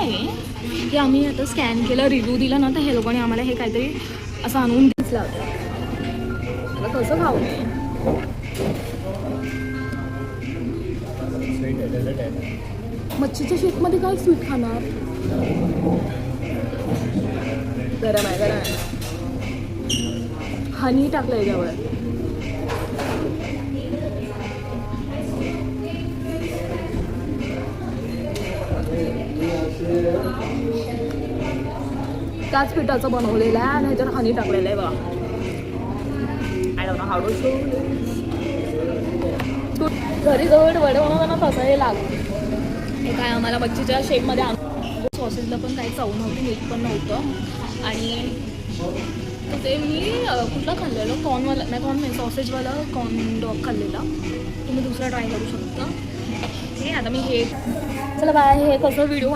आहे की आम्ही आता स्कॅन केलं, रिव्ह्यू दिला ना, तर हे लोकांनी आम्हाला हे काहीतरी असं आणून दिसलं होतं. आता कसं खाऊ नये. मच्छीच्या शेकमध्ये काय स्वीट खाणार. गरम आहे, गरम आहे. हनी टाकलं याच्यावर. त्याच पिठाचं बनवलेलं आहे आणि ह्याच्यावर हनी टाकलेलं आहे बघा. I don't know how to show. घरी जवळ वडे बनवताना तसं हे लागतं. हे काय आम्हाला मच्छीच्या शेपमध्ये सॉसेसला पण काही चव नव्हती, मीठ पण नव्हतं. आणि ते मी कुठला खाल्लेलं, कॉर्नवाला नाही, सॉसेजवाला कॉर्न डॉग खाल्लेला. तुम्ही दुसरा ट्राय करू शकता. हे आता मी हे चला बाय. हे कसं व्हिडिओ